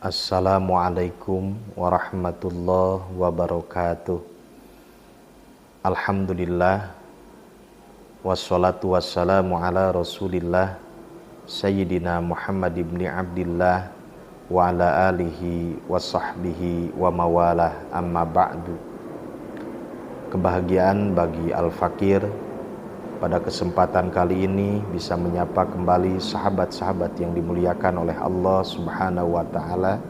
Assalamualaikum warahmatullahi wabarakatuh. Alhamdulillah, wassalatu wassalamu ala rasulillah Sayyidina Muhammad ibn Abdillah wa ala alihi wa sahbihi wa mawalah, amma ba'du. Kebahagiaan bagi Al-Fakir pada kesempatan kali ini bisa menyapa kembali sahabat-sahabat yang dimuliakan oleh Allah Subhanahu wa Ta'ala,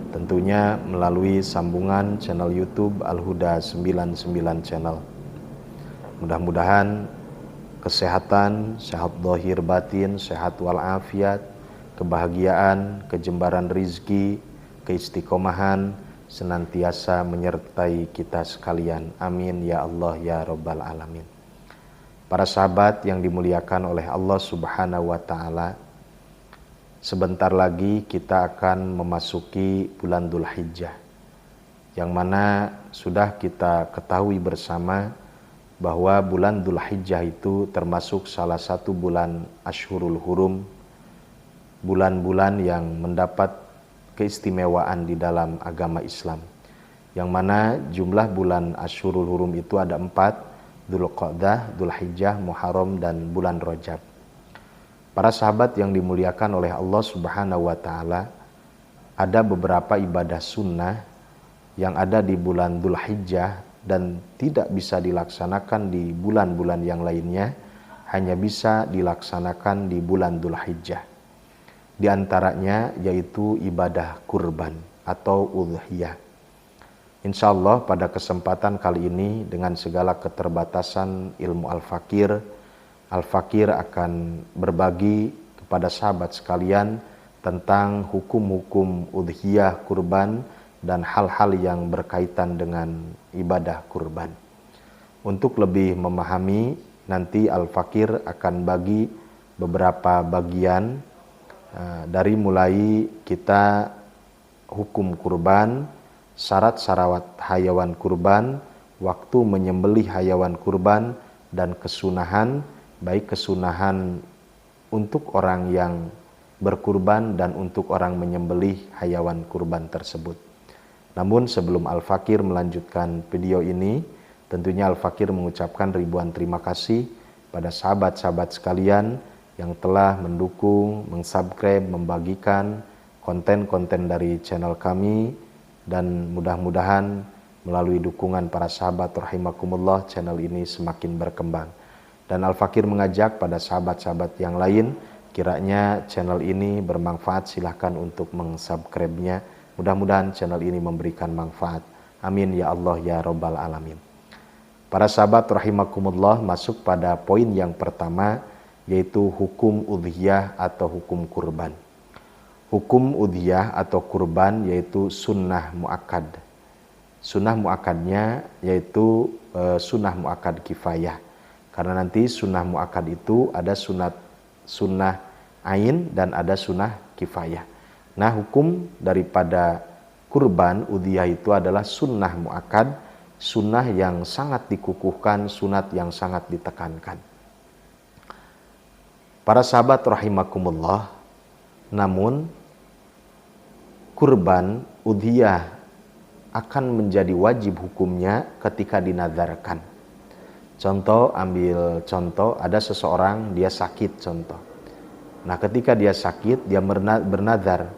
tentunya melalui sambungan channel YouTube Al-Huda 99 Channel. Mudah-mudahan kesehatan, sehat zahir batin, sehat walafiat, kebahagiaan, kejembaran rizki, keistiqomahan senantiasa menyertai kita sekalian. Amin ya Allah ya Rabbal Alamin. Para sahabat yang dimuliakan oleh Allah Subhanahu wa Ta'ala, sebentar lagi kita akan memasuki bulan Dzulhijjah, yang mana sudah kita ketahui bersama bahwa bulan Dzulhijjah itu termasuk salah satu bulan Ashhurul Hurum, bulan-bulan yang mendapat keistimewaan di dalam agama Islam, yang mana jumlah bulan Ashhurul Hurum itu ada 4: Dzulqa'dah, Dzulhijjah, Muharram, dan bulan Rajab. Para sahabat yang dimuliakan oleh Allah Subhanahu wa Ta'ala, ada beberapa ibadah sunnah yang ada di bulan Dzulhijjah dan tidak bisa dilaksanakan di bulan-bulan yang lainnya, hanya bisa dilaksanakan di bulan Dzulhijjah. Di antaranya yaitu ibadah kurban atau udhiyah. Insya Allah pada kesempatan kali ini dengan segala keterbatasan ilmu Al-Fakir akan berbagi kepada sahabat sekalian tentang hukum-hukum udhiyah kurban dan hal-hal yang berkaitan dengan ibadah kurban. Untuk lebih memahami, nanti Al-Fakir akan bagi beberapa bagian dari mulai kita hukum kurban, syarat-syarat hayawan kurban, waktu menyembelih hayawan kurban, dan kesunahan, baik kesunahan untuk orang yang berkurban dan untuk orang menyembelih hayawan kurban tersebut. Namun sebelum Al-Fakir melanjutkan video ini, tentunya Al-Fakir mengucapkan ribuan terima kasih pada sahabat-sahabat sekalian yang telah mendukung, mensubscribe, membagikan konten-konten dari channel kami, dan mudah-mudahan melalui dukungan para sahabat rahimakumullah channel ini semakin berkembang. Dan Al-Fakir mengajak pada sahabat-sahabat yang lain, kiranya channel ini bermanfaat, silahkan untuk meng-subscribe-nya. Mudah-mudahan channel ini memberikan manfaat. Amin ya Allah ya Rabbal Alamin. Para sahabat rahimakumullah, masuk pada poin yang pertama, yaitu hukum udhiyah atau hukum kurban. Hukum udhiyah atau kurban yaitu sunnah mu'akkad. Sunnah mu'akkadnya yaitu sunnah mu'akkad kifayah. Karena nanti sunnah mu'akkad itu ada sunnah ain dan ada sunnah kifayah. Nah, hukum daripada kurban udhiyah itu adalah sunnah mu'akkad, sunnah yang sangat dikukuhkan, sunat yang sangat ditekankan. Para sahabat rahimakumullah, namun kurban udhiyah akan menjadi wajib hukumnya ketika dinadzarkan. Contoh, ambil contoh, ada seseorang dia sakit contoh. Nah, ketika dia sakit, dia bernadzar,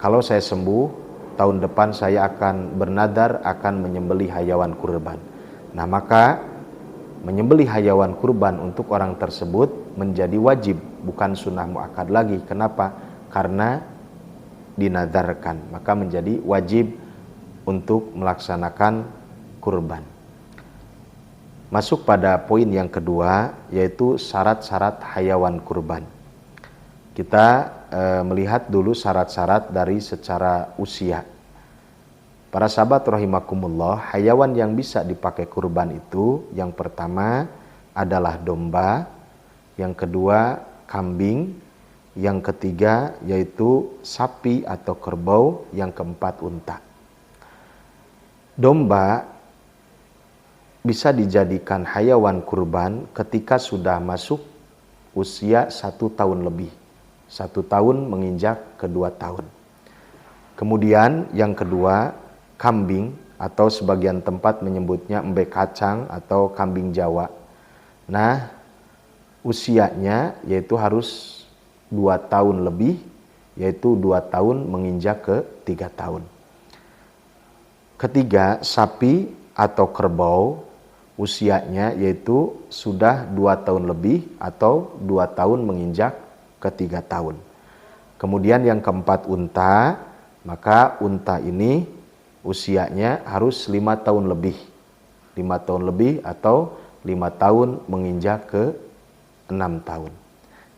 kalau saya sembuh, tahun depan saya akan bernadzar akan menyembelih hayawan kurban. Nah, maka menyembelih hayawan kurban untuk orang tersebut menjadi wajib, bukan sunnah mu'akkad lagi. Kenapa? Karena dinadzarkan, maka menjadi wajib untuk melaksanakan kurban. Masuk pada poin yang kedua, yaitu syarat-syarat hayawan kurban. Kita melihat dulu syarat-syarat dari secara usia. Para sahabat rahimakumullah, hayawan yang bisa dipakai kurban itu, yang pertama adalah domba, yang kedua kambing, yang ketiga yaitu sapi atau kerbau, yang keempat unta. Domba bisa dijadikan hayawan kurban ketika sudah masuk usia 1 tahun lebih. 1 tahun menginjak ke 2 tahun. Kemudian yang kedua, kambing atau sebagian tempat menyebutnya embe kacang atau kambing Jawa. Nah, usianya yaitu harus 2 tahun lebih, yaitu 2 tahun menginjak ke 3 tahun. Ketiga, sapi atau kerbau, usianya yaitu sudah 2 tahun lebih atau 2 tahun menginjak ke 3 tahun. Kemudian yang keempat, unta, maka unta ini usianya harus 5 tahun lebih. 5 tahun lebih atau 5 tahun menginjak ke 6 tahun.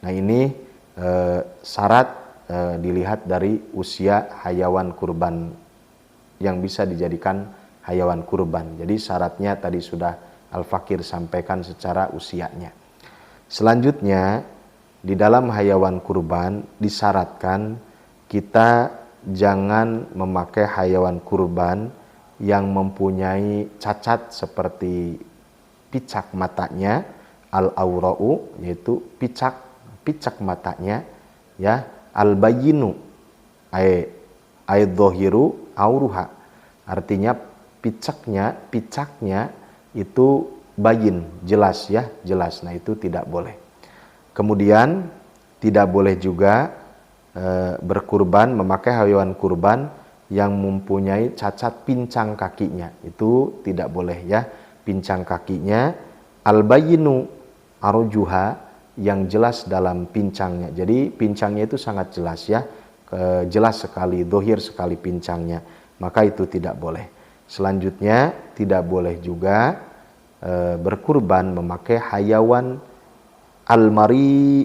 Nah ini syarat dilihat dari usia hayawan kurban yang bisa dijadikan hayawan kurban. Jadi syaratnya tadi sudah Al-Fakir sampaikan secara usianya. Selanjutnya di dalam hayawan kurban disyaratkan kita jangan memakai hayawan kurban yang mempunyai cacat seperti picak matanya, al-aura'u, yaitu picak matanya, ya, al-bayinu ay dhohiru auruha, artinya picaknya itu bayin, jelas ya, jelas. Nah itu tidak boleh. Kemudian tidak boleh juga berkurban, memakai hewan kurban yang mempunyai cacat pincang kakinya, itu tidak boleh ya. Pincang kakinya al-bayinu arjuha, yang jelas dalam pincangnya. Jadi pincangnya itu sangat jelas ya, jelas sekali, dohir sekali pincangnya, maka itu tidak boleh. Selanjutnya tidak boleh juga berkurban memakai hayawan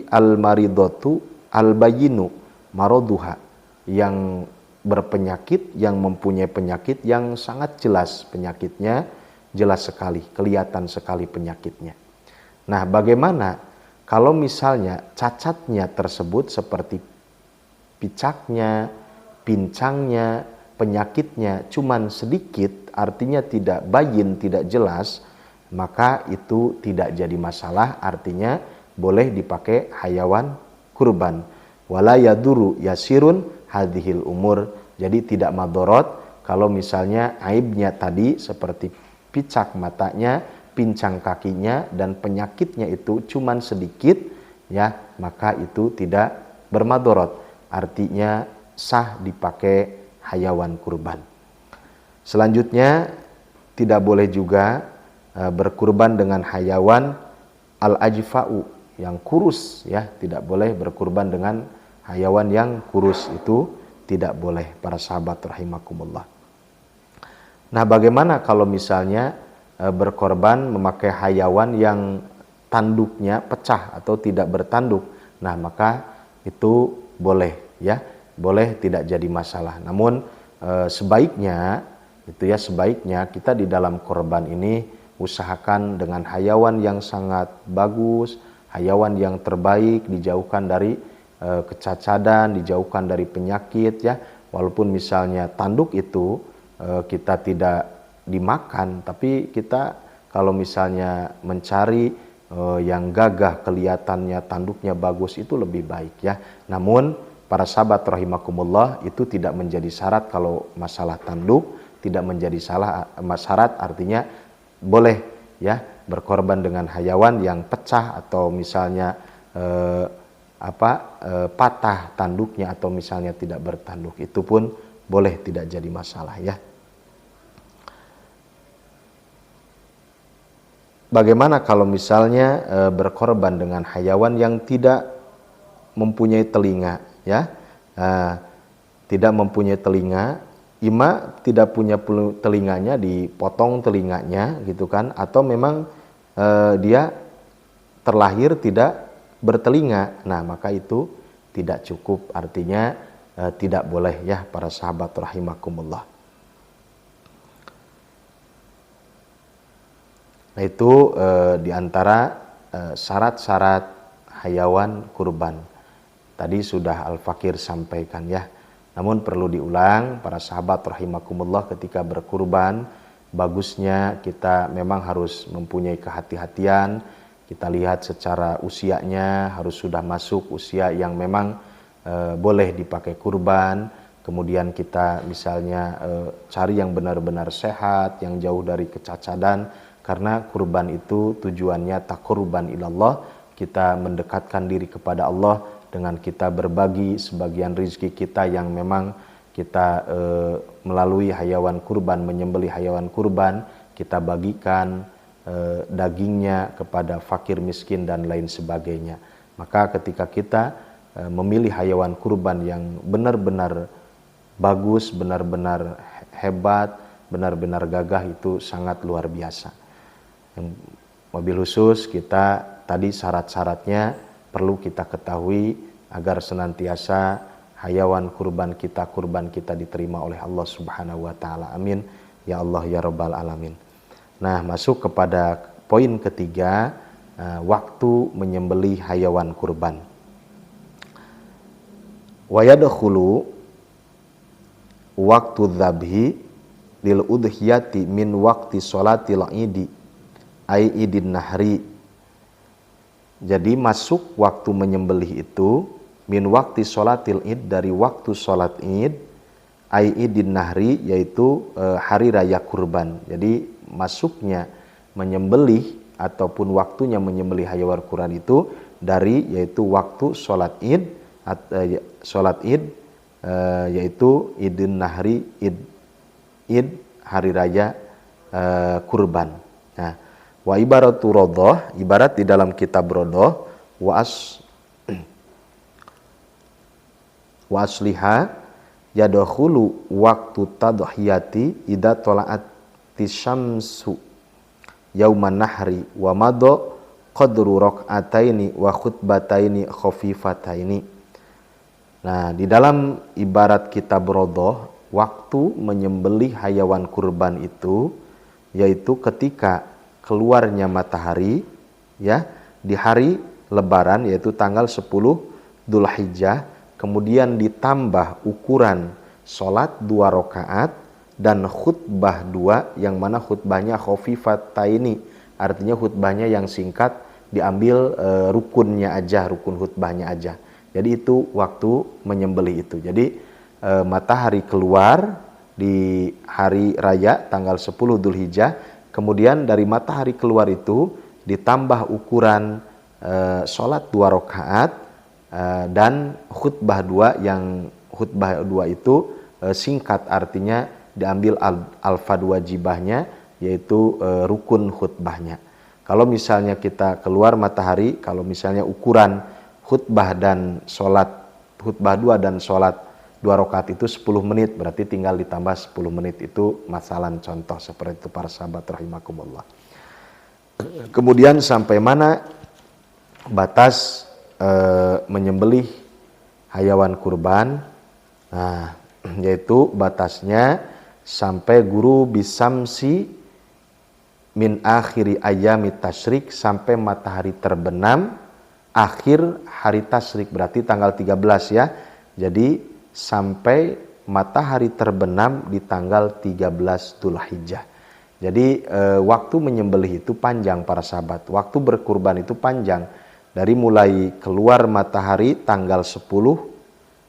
al-maridatu al-bayinu maroduha, yang berpenyakit, yang mempunyai penyakit yang sangat jelas penyakitnya, jelas sekali, kelihatan sekali penyakitnya. Nah bagaimana kalau misalnya cacatnya tersebut seperti picaknya, pincangnya, penyakitnya cuman sedikit, artinya tidak bayin, tidak jelas, maka itu tidak jadi masalah, artinya boleh dipakai hayawan kurban. Wala yaduru yasirun hadhil umur, jadi tidak madorot kalau misalnya aibnya tadi seperti picak matanya, pincang kakinya, dan penyakitnya itu cuman sedikit ya, maka itu tidak bermadorot, artinya sah dipakai hayawan kurban. Selanjutnya tidak boleh juga berkurban dengan hayawan al-ajfa'u, yang kurus ya, tidak boleh berkurban dengan hayawan yang kurus, itu tidak boleh para sahabat rahimakumullah. Nah bagaimana kalau misalnya berkorban memakai hayawan yang tanduknya pecah atau tidak bertanduk? Nah maka itu boleh ya, boleh, tidak jadi masalah. Namun sebaiknya itu ya, sebaiknya kita di dalam korban ini usahakan dengan hayawan yang sangat bagus, hayawan yang terbaik, dijauhkan dari kecacadan, dijauhkan dari penyakit ya. Walaupun misalnya tanduk itu kita tidak dimakan, tapi kita kalau misalnya mencari yang gagah, kelihatannya tanduknya bagus, itu lebih baik ya. Namun para sahabat rahimakumullah, itu tidak menjadi syarat kalau masalah tanduk, tidak menjadi syarat, artinya boleh ya berkorban dengan hayawan yang pecah atau misalnya patah tanduknya atau misalnya tidak bertanduk, itu pun boleh, tidak jadi masalah ya. Bagaimana kalau misalnya berkorban dengan hayawan yang tidak mempunyai telinga ya, tidak mempunyai telinga, ima tidak punya telinganya, dipotong telinganya gitu kan, atau memang dia terlahir tidak bertelinga, nah maka itu tidak cukup, artinya tidak boleh ya para sahabat rahimakumullah. Nah itu diantara syarat-syarat hayawan kurban. Tadi sudah Al-Fakir sampaikan ya. Namun perlu diulang para sahabat rahimakumullah, ketika berkurban bagusnya kita memang harus mempunyai kehati-hatian. Kita lihat secara usianya harus sudah masuk usia yang memang boleh dipakai kurban. kemudian kita misalnya cari yang benar-benar sehat, yang jauh dari kecacadan, karena kurban itu tujuannya taqarruban ilallah, kita mendekatkan diri kepada Allah dengan kita berbagi sebagian rizki kita yang memang kita melalui hayawan kurban, menyembelih hayawan kurban, kita bagikan dagingnya kepada fakir miskin dan lain sebagainya. Maka ketika kita memilih hayawan kurban yang benar-benar bagus, benar-benar hebat, benar-benar gagah, itu sangat luar biasa. Mobil khusus kita tadi syarat-syaratnya perlu kita ketahui agar senantiasa hayawan kurban kita diterima oleh Allah Subhanahu wa taala. Amin ya Allah ya rabbal alamin. Nah, masuk kepada poin ketiga, waktu menyembelih hayawan kurban. Wa yadkhulu waktu dzabhi lil udhiyati min waqti sholatil idi ai idin nahri. Jadi masuk waktu menyembelih itu min waqti sholatil id, dari waktu sholat id, ai idin nahri, yaitu hari raya kurban. Jadi masuknya menyembelih ataupun waktunya menyembelih hayawan kurban itu dari yaitu waktu sholat id, yaitu idin nahri, id hari raya kurban. Nah, wa ibaratu rodoh, ibarat di dalam kitab rodoh, wa asliha yadkhulu waktu tadhiyati idza tala'at tisyamsu yauman nahri wa madha qadru rak'ataini wa khutbataini khafifataini. Nah, di dalam ibarat kitab rodoh, waktu menyembelih hayawan kurban itu yaitu ketika keluarnya matahari ya di hari lebaran, yaitu tanggal 10 Dzulhijjah, kemudian ditambah ukuran sholat 2 rakaat dan khutbah 2, yang mana khutbahnya khafifataini, artinya khutbahnya yang singkat, diambil rukunnya aja, rukun khutbahnya aja. Jadi itu waktu menyembelih itu. Jadi matahari keluar di hari raya tanggal 10 Dzulhijjah, kemudian dari matahari keluar itu ditambah ukuran sholat 2 rakaat dan khutbah 2, yang khutbah 2 itu singkat, artinya diambil alfad wajibahnya, yaitu rukun khutbahnya. Kalau misalnya kita keluar matahari, kalau misalnya ukuran khutbah dan sholat, khutbah 2 dan sholat 2 rakaat itu 10 menit, berarti tinggal ditambah 10 menit, itu masalan contoh seperti itu para sahabat rahimakumullah. Kemudian sampai mana batas menyembelih hayawan kurban? Nah, yaitu batasnya sampai guru bisamsi min akhiri ayami tasyrik, sampai matahari terbenam akhir hari tasyrik, berarti tanggal 13 ya. Jadi sampai matahari terbenam di tanggal 13 Dzulhijjah. Jadi waktu menyembelih itu panjang para sahabat. Waktu berkurban itu panjang. Dari mulai keluar matahari tanggal 10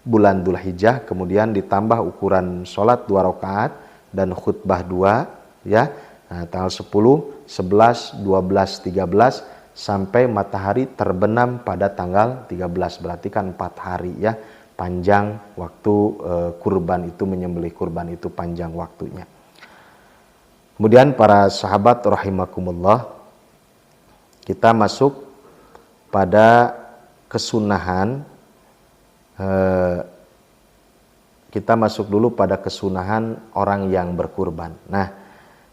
bulan Dzulhijjah, kemudian ditambah ukuran sholat 2 rakaat dan khutbah 2 ya. Nah, tanggal 10, 11, 12, 13 sampai matahari terbenam pada tanggal 13, berarti kan 4 hari ya. Panjang waktu kurban itu, menyembelih kurban itu panjang waktunya. Kemudian para sahabat rahimakumullah, kita masuk pada kesunahan. Kita masuk dulu pada kesunahan orang yang berkurban. Nah,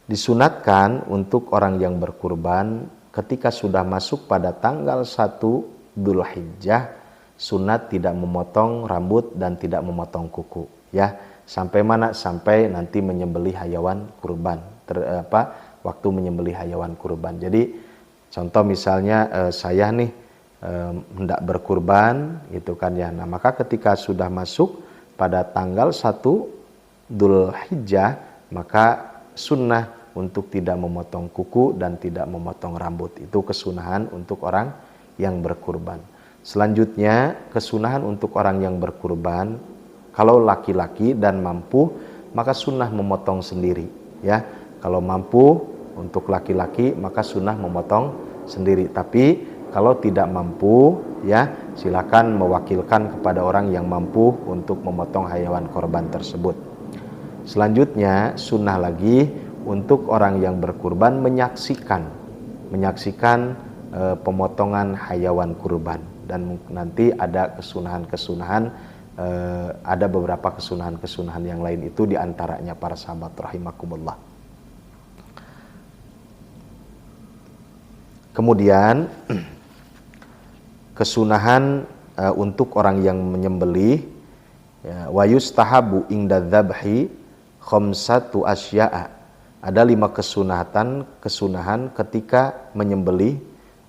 disunatkan untuk orang yang berkurban ketika sudah masuk pada tanggal 1 Dzulhijjah, sunat tidak memotong rambut dan tidak memotong kuku ya. Sampai mana? Sampai nanti menyembelih hayawan kurban. Waktu menyembelih hayawan kurban. Jadi contoh misalnya saya nih hendak berkurban gitu kan ya. Nah, maka ketika sudah masuk pada tanggal 1 Dzulhijjah, maka sunnah untuk tidak memotong kuku dan tidak memotong rambut. Itu kesunahan untuk orang yang berkurban. Selanjutnya, kesunahan untuk orang yang berkurban Kalau laki-laki dan mampu, maka sunnah memotong sendiri, ya. Kalau mampu untuk laki-laki, maka sunnah memotong sendiri. Tapi kalau tidak mampu, ya, silakan mewakilkan kepada orang yang mampu untuk memotong hewan korban tersebut. Selanjutnya, sunnah lagi untuk orang yang berkurban menyaksikan pemotongan hewan kurban. Dan nanti ada kesunahan-kesunahan, ada beberapa kesunahan-kesunahan yang lain itu diantaranya para sahabat rahimakumullah. Kemudian kesunahan untuk orang yang menyembelih, ya, wa yustahabu inda dzabhi khamsatu asya'a. Ada 5 kesunahan ketika menyembelih.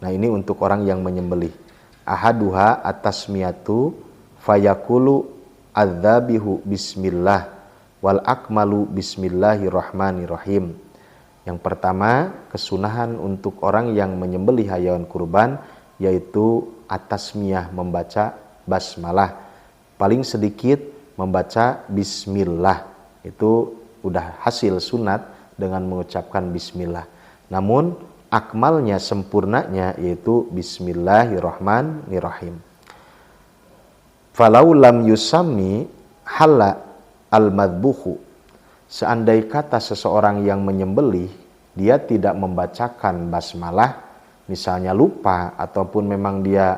Nah, ini untuk orang yang menyembelih. Ahaduha atasmiyatu fayakulu adzabihu bismillah wal akmalu bismillahirrahmanirrahim. Yang pertama, kesunahan untuk orang yang menyembelih hewan kurban yaitu atasmiyah, membaca basmalah. Paling sedikit membaca bismillah. Itu udah hasil sunat dengan mengucapkan bismillah. Namun akmalnya, sempurnanya yaitu bismillahirrahmanirrahim. Falau lam yusammi halla al-madbuhu. Seandai kata seseorang yang menyembelih dia tidak membacakan basmalah, misalnya lupa ataupun memang dia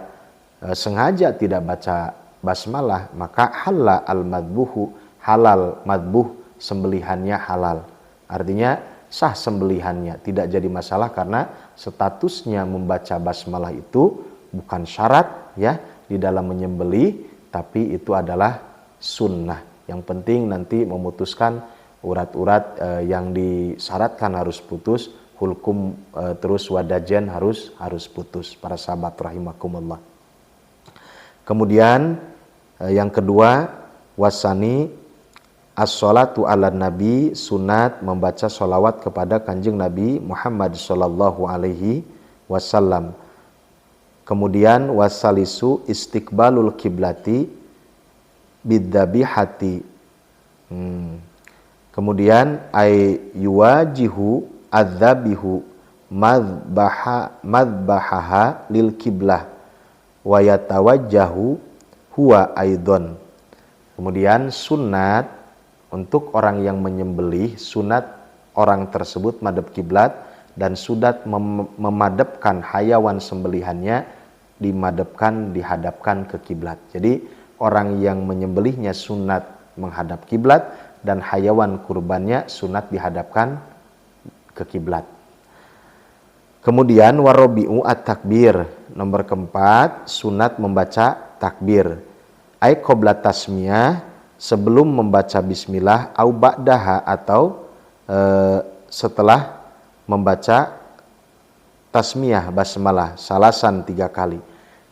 sengaja tidak baca basmalah, maka halla al-madbuhu, halal madbuh, sembelihannya halal. Artinya sah sembelihannya, tidak jadi masalah karena statusnya membaca basmalah itu bukan syarat, ya, di dalam menyembelih, tapi itu adalah sunnah. Yang penting nanti memutuskan urat-urat yang disyaratkan harus putus, hulkum terus wadajan harus putus, para sahabat rahimakumullah. Kemudian yang kedua, wasani as-sholatu ala nabi, sunat membaca sholawat kepada kanjeng Nabi Muhammad sallallahu alaihi wasallam. Kemudian wasalisu istiqbalul kiblati bidzabihati. Kemudian ay yuwajihu adzabihu madbahaha lil kiblah wa yatawajjahu huwa aidon. Kemudian sunat untuk orang yang menyembelih, sunat orang tersebut madhab kiblat dan sunat memadapkan hayawan sembelihannya dihadapkan ke kiblat. Jadi orang yang menyembelihnya sunat menghadap kiblat dan hayawan kurbannya sunat dihadapkan ke kiblat. Kemudian warobi'u at-takbir, nomor keempat, sunat membaca takbir. Ai qabla tasmiyah, sebelum membaca bismillah, au ba'daha, atau setelah membaca tasmiyah basmalah salasan 3 kali.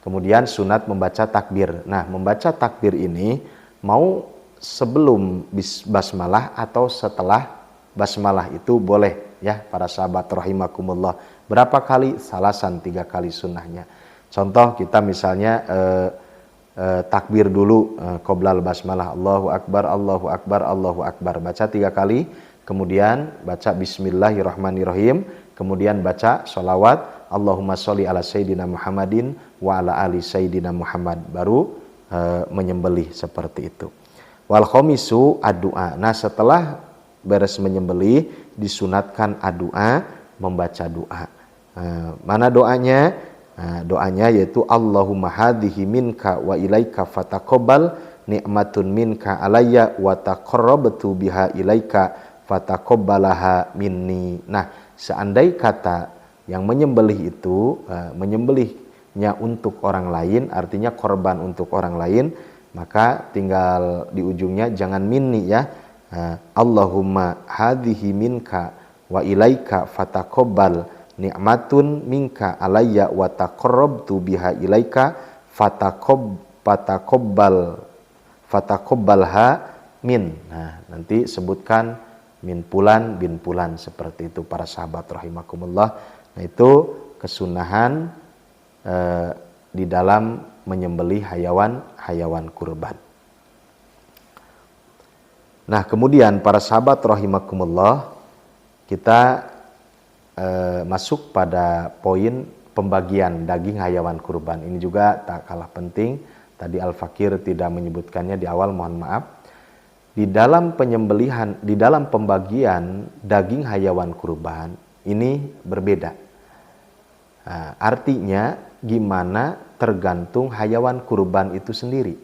Kemudian sunat membaca takbir. Nah, membaca takbir ini mau sebelum basmalah atau setelah basmalah itu boleh, ya, para sahabat rahimakumullah. Berapa kali? Salasan 3 kali sunnahnya. Contoh kita misalnya takbir dulu, qoblal basmalah, Allahu akbar, Allahu akbar, Allahu akbar, baca 3 kali, kemudian baca bismillahirrahmanirrahim, kemudian baca sholawat Allahumma sholli ala sayyidina Muhammadin wa ala ali sayyidina Muhammad, baru menyembelih seperti itu. Wal khomisu ad-du'a. Nah, setelah beres menyembelih disunatkan ad-du'a, membaca doa. Mana doanya? Doanya yaitu Allahumma hadhihi minka wa ilaika fataqabbal ni'matun minka alayya wa taqarrabtu biha ilaika fataqabbalaha minni. Nah, seandai kata yang menyembelih itu menyembelihnya untuk orang lain, artinya korban untuk orang lain, maka tinggal di ujungnya jangan minni, ya. Allahumma hadhihi minka wa ilaika fataqabbal ni'matun minka alayya wa taqarrabtu biha ilaika fataqabbalha min. Nah, nanti sebutkan min pulan bin pulan, seperti itu para sahabat rahimakumullah. Nah, itu kesunahan di dalam menyembelih hayawan kurban. Nah, kemudian para sahabat rahimakumullah, kita masuk pada poin pembagian daging hayawan kurban. Ini juga tak kalah penting. Tadi Al-Fakir tidak menyebutkannya di awal, mohon maaf. Di dalam penyembelihan, di dalam pembagian daging hayawan kurban ini berbeda. Nah, artinya gimana tergantung hayawan kurban itu sendiri.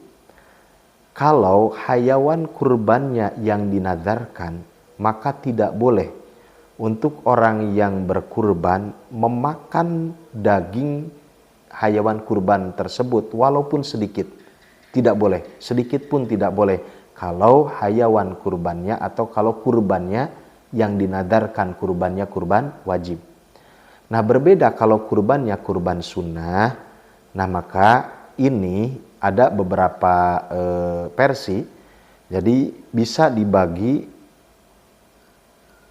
Kalau hayawan kurbannya yang dinazarkan, maka tidak boleh untuk orang yang berkurban memakan daging hayawan kurban tersebut walaupun sedikit. Tidak boleh, sedikit pun tidak boleh. Kalau hayawan kurbannya atau kalau kurbannya yang dinadarkan kurbannya kurban wajib. Nah, berbeda kalau kurbannya kurban sunnah. Nah, maka ini ada beberapa versi. Jadi bisa dibagi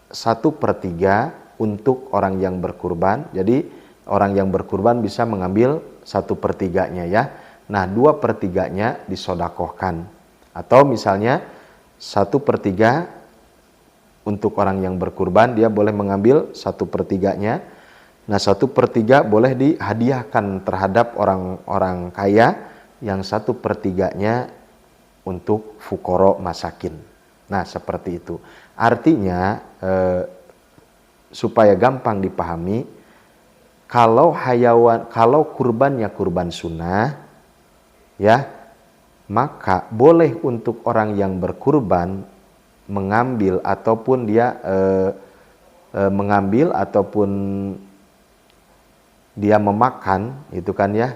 1/3 untuk orang yang berkurban. Jadi orang yang berkurban bisa mengambil 1/3-nya ya. Nah, 2/3-nya disodakohkan. Atau misalnya 1/3 untuk orang yang berkurban, dia boleh mengambil 1/3-nya. Nah, 1/3 boleh dihadiahkan terhadap orang-orang kaya, yang 1/3-nya untuk fukoro masakin. Nah, seperti itu. Artinya supaya gampang dipahami, kalau kurbannya kurban sunnah, ya, maka boleh untuk orang yang berkurban mengambil ataupun dia mengambil ataupun dia memakan, itu kan ya,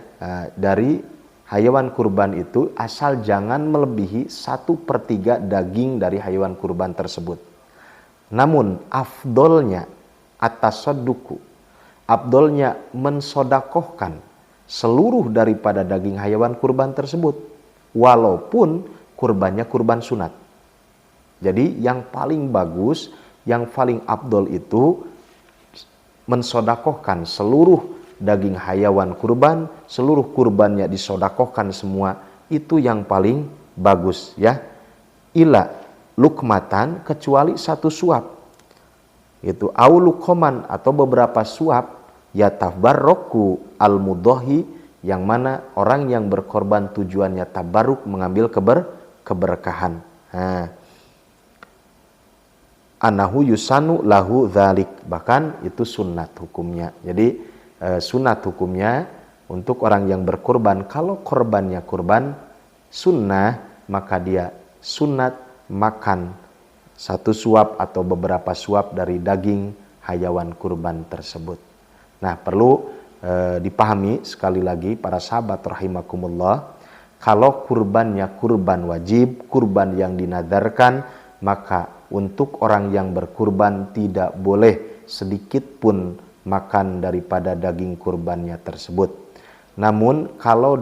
dari hayawan kurban itu, asal jangan melebihi 1/3 daging dari hayawan kurban tersebut. Namun afdolnya at-tasadduqu, afdolnya mensodakohkan seluruh daripada daging hayawan kurban tersebut, walaupun kurbannya kurban sunat. Jadi yang paling bagus, yang paling afdol itu mensodakohkan seluruh daging hayawan kurban, seluruh kurbannya disodakohkan semua, itu yang paling bagus ya. Ila lukmatan, kecuali 1 suap. Itu au lukoman, atau beberapa suap, yatabarroku al-mudhohi, yang mana orang yang berkorban tujuannya tabaruk, mengambil keberkahan. Anahu yusanu lahu dzalik, bahkan itu sunat hukumnya. Jadi sunat hukumnya untuk orang yang berkorban, kalau korbannya kurban sunnah, maka dia sunat makan 1 suap atau beberapa suap dari daging hayawan kurban tersebut. Nah, perlu dipahami sekali lagi para sahabat rahimakumullah, kalau kurbannya kurban wajib, kurban yang dinadarkan, maka untuk orang yang berkurban tidak boleh sedikit pun makan daripada daging kurbannya tersebut. Namun kalau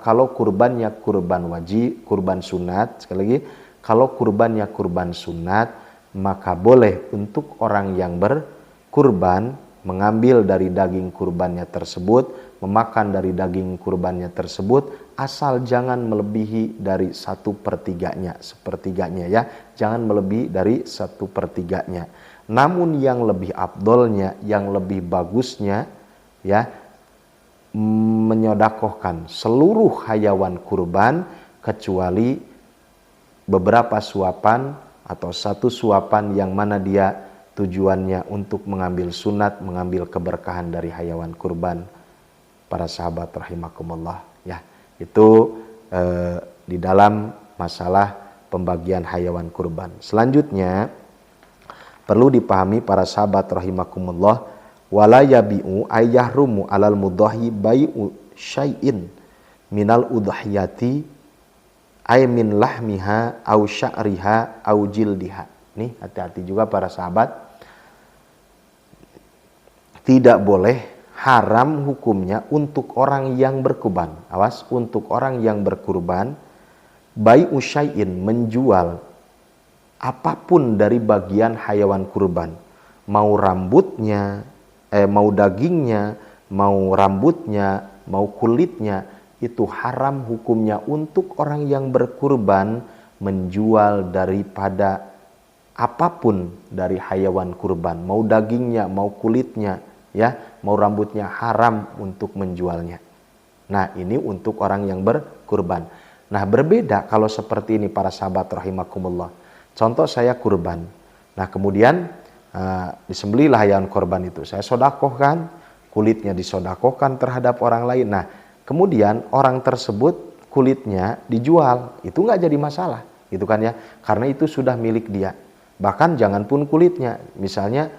kalau kurbannya kurban wajib, kurban sunat, sekali lagi, kalau kurbannya kurban sunat, maka boleh untuk orang yang berkurban mengambil dari daging kurbannya tersebut, memakan dari daging kurbannya tersebut, asal jangan melebihi dari 1/3-nya, sepertiganya ya, jangan melebihi dari 1/3-nya. Namun yang lebih afdolnya, yang lebih bagusnya ya, menyodakohkan seluruh hayawan kurban kecuali beberapa suapan atau 1 suapan yang mana dia tujuannya untuk mengambil sunat, mengambil keberkahan dari hayawan kurban. Para sahabat rahimakumullah ya, itu di dalam masalah pembagian hayawan kurban. Selanjutnya perlu dipahami para sahabat rahimakumullah, wala yabi'u ayyahrumu alal mudhahi bai'u syai'in minal udhiyati ay min lahmiha au sya'riha au jildiha. Nih, hati-hati juga para sahabat. Tidak boleh, haram hukumnya untuk orang yang berkurban. Awas, untuk orang yang berkurban, bai'u syai'in, menjual apapun dari bagian hayawan kurban. Mau rambutnya, mau dagingnya, mau rambutnya, mau kulitnya, itu haram hukumnya untuk orang yang berkurban menjual daripada apapun dari hayawan kurban, mau dagingnya, mau kulitnya, ya, mau rambutnya, haram untuk menjualnya. Nah, ini untuk orang yang berkurban. Nah, berbeda kalau seperti ini para sahabat rahimakumullah. Contoh saya kurban. Nah, kemudian disembelihlah hayawan kurban itu. Saya sodakohkan, kulitnya disodakohkan terhadap orang lain. Nah, kemudian orang tersebut kulitnya dijual, itu nggak jadi masalah, gitu kan ya? Karena itu sudah milik dia. Bahkan jangan pun kulitnya, misalnya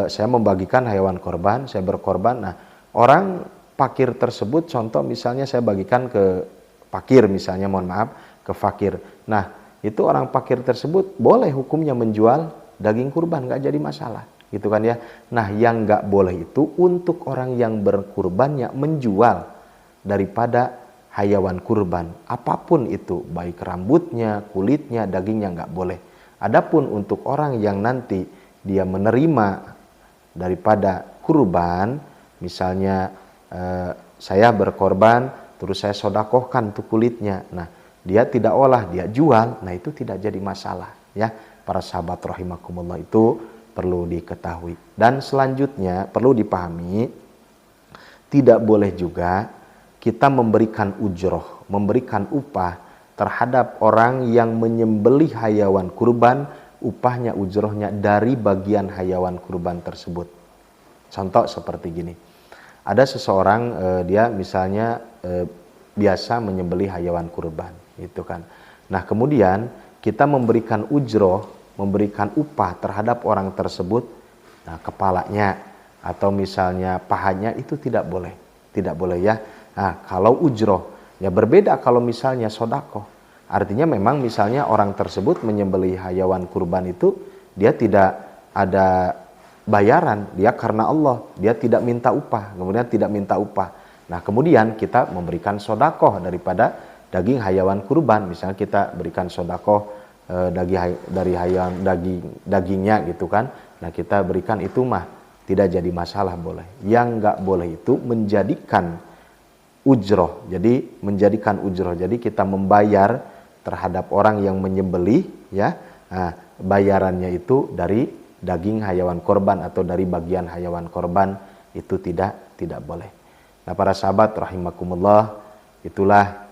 saya membagikan hewan korban, saya berkorban, nah orang fakir tersebut, contoh misalnya saya bagikan ke fakir misalnya, mohon maaf, ke fakir. Nah itu orang fakir tersebut boleh hukumnya menjual daging kurban, nggak jadi masalah, gitu kan ya. Nah yang nggak boleh itu untuk orang yang berkurbannya menjual daripada hayawan kurban, apapun itu, baik rambutnya, kulitnya, dagingnya, nggak boleh. Adapun untuk orang yang nanti dia menerima daripada kurban, misalnya saya berkorban, terus saya sodakohkan tuh kulitnya, nah dia tidak olah, dia jual, nah itu tidak jadi masalah, ya para sahabat rahimakumullah, itu perlu diketahui. Dan selanjutnya perlu dipahami, tidak boleh juga kita memberikan ujroh, memberikan upah terhadap orang yang menyembelih hayawan kurban, upahnya, ujrohnya dari bagian hayawan kurban tersebut. Contoh seperti gini, ada seseorang dia misalnya biasa menyembelih hayawan kurban, gitu kan. Nah kemudian kita memberikan ujroh, memberikan upah terhadap orang tersebut, nah kepalanya atau misalnya pahanya, itu tidak boleh, tidak boleh ya. Nah kalau ujroh, ya berbeda kalau misalnya sodakoh. Artinya memang misalnya orang tersebut menyembelih hayawan kurban itu, dia tidak ada bayaran, dia karena Allah, dia tidak minta upah, kemudian tidak minta upah. Nah kemudian kita memberikan sodakoh daripada daging hayawan kurban, misalnya kita berikan sodakoh dari hayawan dagingnya, gitu kan. Nah kita berikan itu mah tidak jadi masalah, boleh. Yang nggak boleh itu menjadikan ujroh, jadi menjadikan ujroh, jadi kita membayar terhadap orang yang menyembelih, ya, nah, bayarannya itu dari daging hayawan korban atau dari bagian hayawan korban, itu tidak boleh. Nah para sahabat rahimakumullah, itulah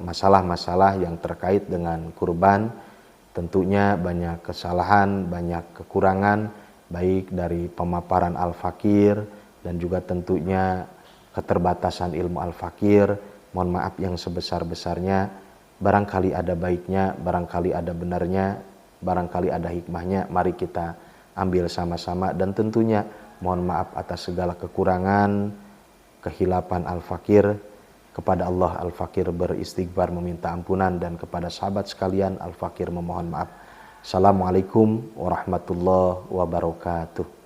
masalah-masalah yang terkait dengan kurban. Tentunya banyak kesalahan, banyak kekurangan, baik dari pemaparan al-fakir dan juga tentunya keterbatasan ilmu al-fakir. Mohon maaf yang sebesar-besarnya. Barangkali ada baiknya, barangkali ada benarnya, barangkali ada hikmahnya. Mari kita ambil sama-sama, dan tentunya mohon maaf atas segala kekurangan, kehilapan al-fakir. Kepada Allah al-fakir beristighfar meminta ampunan, dan kepada sahabat sekalian al-fakir memohon maaf. Assalamualaikum warahmatullahi wabarakatuh.